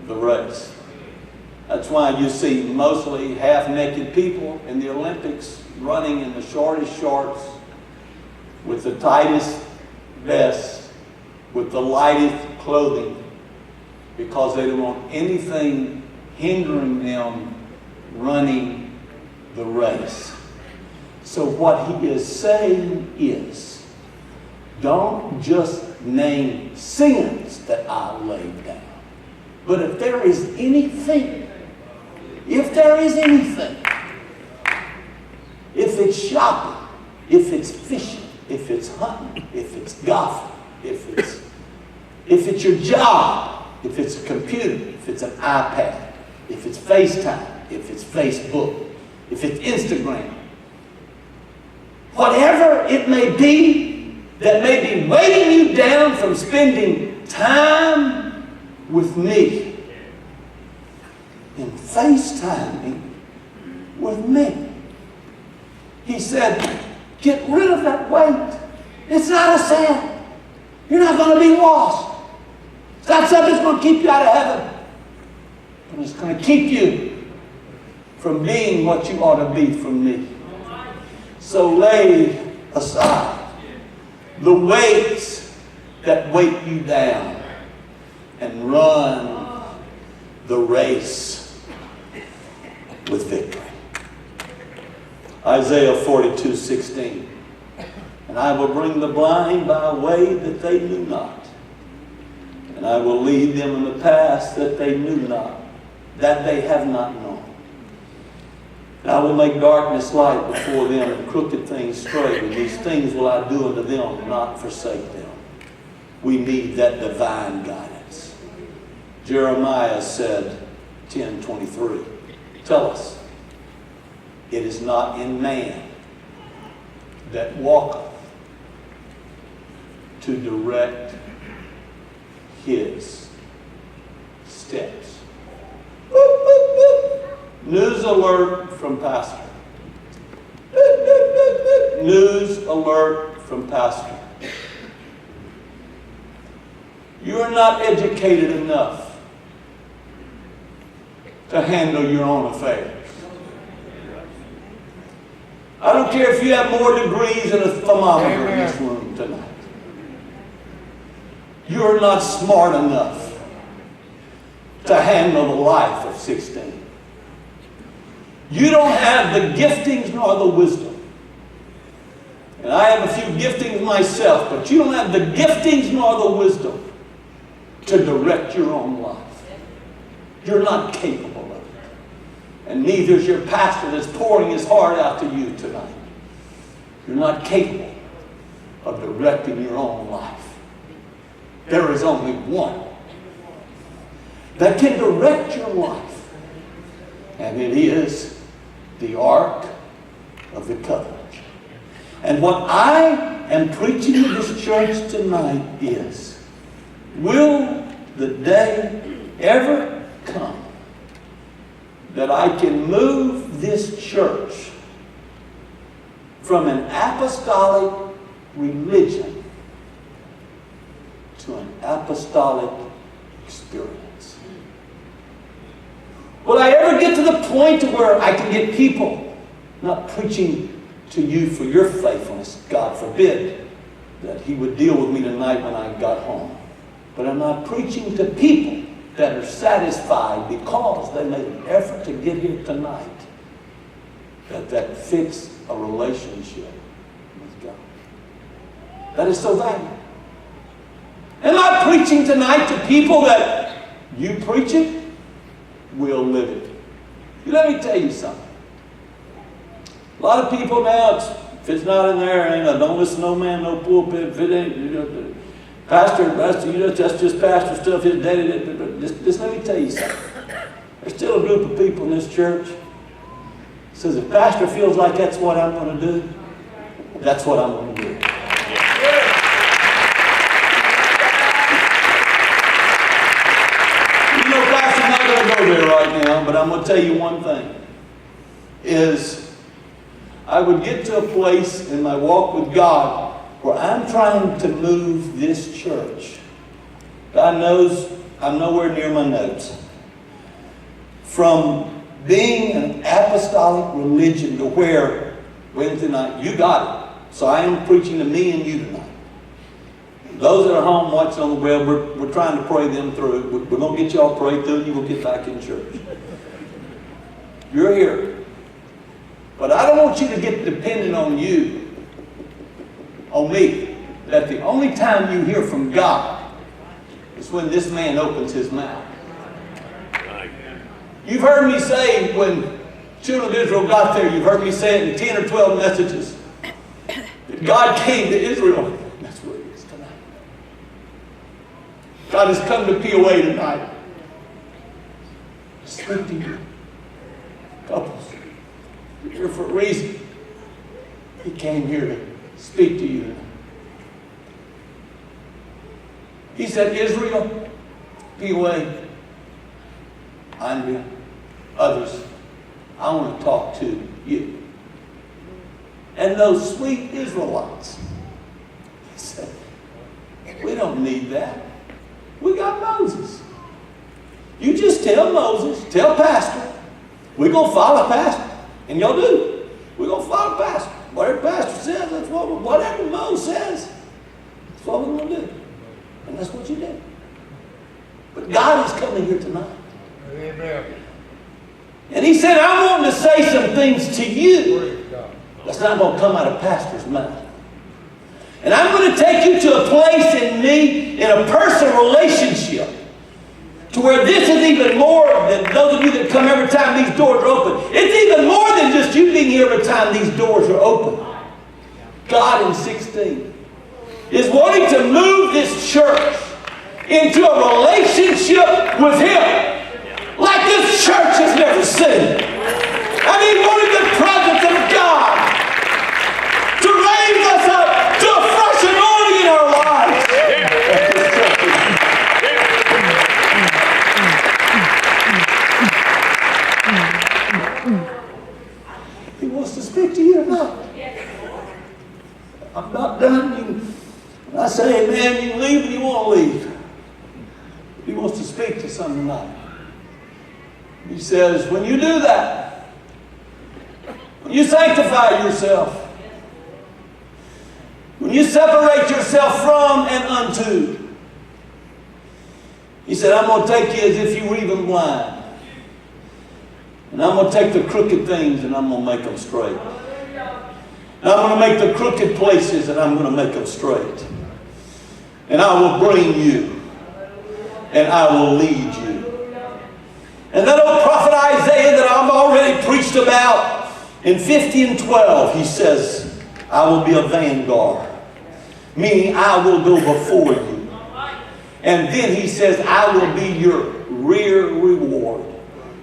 the race. That's why you see mostly half-naked people in the Olympics running in the shortest shorts, with the tightest vests, with the lightest clothing, because they don't want anything hindering them running the race. So what he is saying is, don't just name sins that I laid down. But if there is anything, if it's shopping, if it's fishing, if it's hunting, if it's golfing, if it's your job, if it's a computer, if it's an iPad, if it's FaceTime, if it's Facebook, if it's Instagram, whatever it may be that may be weighing you down from spending time with me and FaceTiming with me. He said, get rid of that weight. It's not a sin. You're not going to be lost. It's not something that's going to keep you out of heaven. But it's going to keep you from being what you ought to be from me. So lay aside the weights that weight you down and run the race with victory. Isaiah 42:16. And I will bring the blind by a way that they knew not. And I will lead them in the paths that they knew not, that they have not known. And I will make darkness light before them and crooked things straight. And these things will I do unto them, not forsake them. We need that divine guidance. Jeremiah said, 10:23. Tell us, it is not in man that walketh to direct his steps. News alert from Pastor. News alert from Pastor. You are not educated enough to handle your own affairs. I don't care if you have more degrees than a thermometer in this room tonight. You're not smart enough to handle the life of 16. You don't have the giftings nor the wisdom. And I have a few giftings myself, but you don't have the giftings nor the wisdom to direct your own life. You're not capable of it. And neither is your pastor that's pouring his heart out to you tonight. You're not capable of directing your own life. There is only one that can direct your life. And it is the Ark of the Covenant. And what I am preaching to this church tonight is, will the day ever come that I can move this church from an apostolic religion to an apostolic experience? Will I ever get to the point to where I can get people, not preaching to you for your faithfulness, God forbid that he would deal with me tonight when I got home, but I'm not preaching to people that are satisfied because they made an effort to get here tonight, that fits a relationship with God. That is so valuable. Am I preaching tonight to people that you preach it, will live it? Let me tell you something. A lot of people now, if it's not in there, don't listen to no man, no pulpit. If it ain't, pastor, that's just pastor stuff. His daddy did. Just let me tell you something. There's still a group of people in this church that says, if pastor feels like that's what I'm going to do, that's what I'm going to do. Pastor's not going to go there right now, but I'm going to tell you one thing. Is I would get to a place in my walk with God where I'm trying to move this church. God knows I'm nowhere near my notes. from being an apostolic religion to where, Wednesday night, you got it. So I am preaching to me and you tonight. Those that are home watching on the web, we're trying to pray them through. We're going to get y'all prayed through and you will get back in church. You're here. But I don't want you to get dependent on you, on me, that the only time you hear from God is when this man opens his mouth. You've heard me say when children of Israel got there, you've heard me say it in 10 or 12 messages, that God came to Israel. That's where it is tonight. God has come to POA tonight. Speak to you. Couples, you're here for a reason. He came here to speak to you. He said, Israel, POA, Andrea, others, I want to talk to you. And those sweet Israelites, he said, we don't need that. We got Moses. You just tell Moses, tell Pastor, we're going to follow Pastor. And y'all do. We're going to follow Pastor. Whatever Pastor says, that's whatever Moses says, that's what we're going to do. And that's what you did. But God is coming here tonight. Amen. And he said, I want to say some things to you that's not going to come out of Pastor's mouth. And I'm going to take you to a place in me, in a personal relationship, to where this is even more than those of you that come every time these doors are open. It's even more than just you being here every time these doors are open. God in 16 is wanting to move this church into a relationship with Him like this church has never seen. And He wanted the presence of God to raise us up to a fresh anointing in our lives. He wants to speak to you tonight. I'm not done. I say amen, you can leave when you want to leave. He wants to speak to some tonight. He says, when you do that, when you sanctify yourself, when you separate yourself from and unto, he said, I'm going to take you as if you were even blind. And I'm going to take the crooked things and I'm going to make them straight. And I'm going to make the crooked places and I'm going to make them straight. And I will bring you. And I will lead you. And that old prophet Isaiah that I've already preached about, in 50 and 12, he says, I will be a vanguard. Meaning I will go before you. And then he says, I will be your rear reward.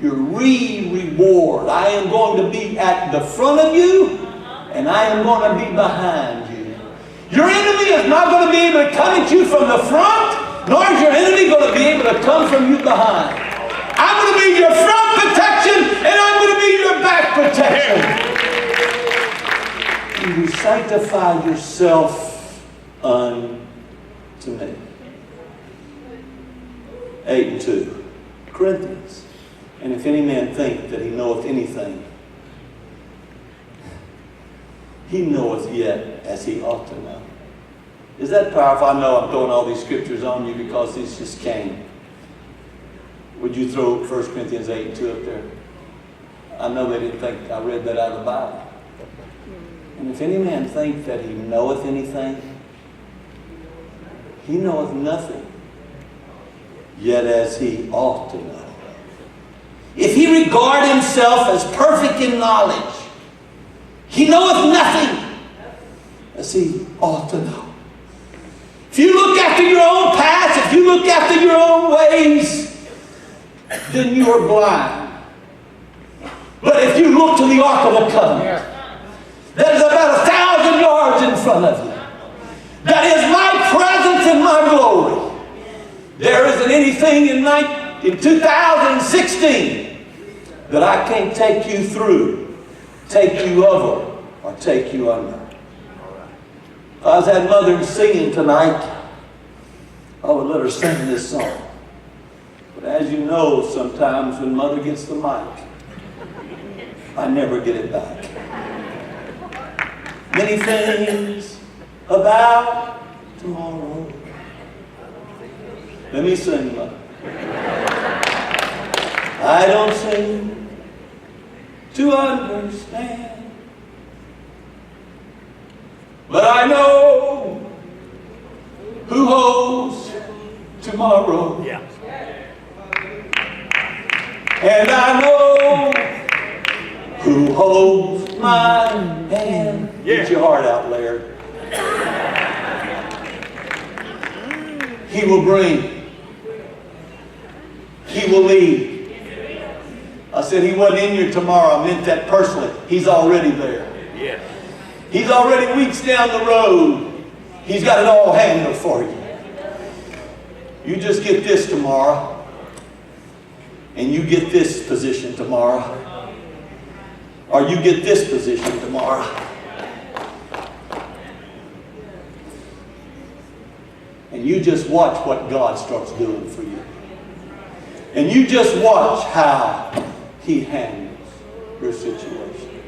Your reward. I am going to be at the front of you, and I am going to be behind you. Your enemy is not going to be able to come at you from the front, nor is your enemy going to be able to come from you behind. I'm going to be your front protection, and I'm going to be your back protection. And you sanctify yourself unto me. 8 and 2. Corinthians. And if any man think that he knoweth anything, he knoweth yet as he ought to know. Is that powerful? I know I'm throwing all these scriptures on you because these just came. Would you throw 1 Corinthians 8 and 2 up there? I know they didn't think I read that out of the Bible. And if any man think that he knoweth anything, he knoweth nothing, yet as he ought to know. If he regard himself as perfect in knowledge, he knoweth nothing, as he ought to know. If you look after your own past, if you look after your own ways, then you are blind. But if you look to the Ark of the Covenant, that is about 1,000 yards in front of you, that is my presence and my glory. There isn't anything in 2016 that I can't take you through, take you over, or take you under. If I was that mother singing tonight, I would let her sing this song. But as you know, sometimes when Mother gets the mic, I never get it back. Many things about tomorrow. Let me sing, Mother. I don't sing to understand, but I know who holds tomorrow. Yeah. And I know who holds my hand. Yeah. Get your heart out, Laird. He will bring. He will lead. I said he wasn't in here tomorrow. I meant that personally. He's already there. Yeah. He's already weeks down the road. He's got it all handled for you. You just get this tomorrow. And you get this position tomorrow. Or you get this position tomorrow. And you just watch what God starts doing for you. And you just watch how He handles your situation.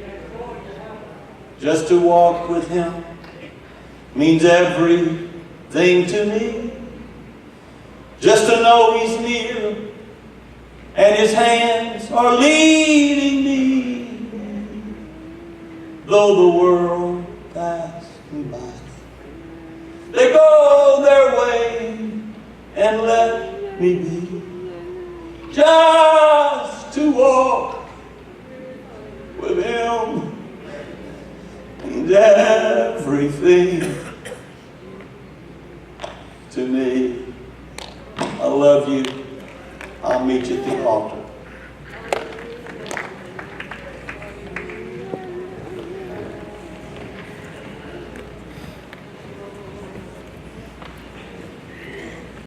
Just to walk with Him means everything to me. Just to know He's near and His hands are leading me. Though the world pass me by, they go their way and let me be. Just to walk with Him means everything to me. I love you. I'll meet you at the altar.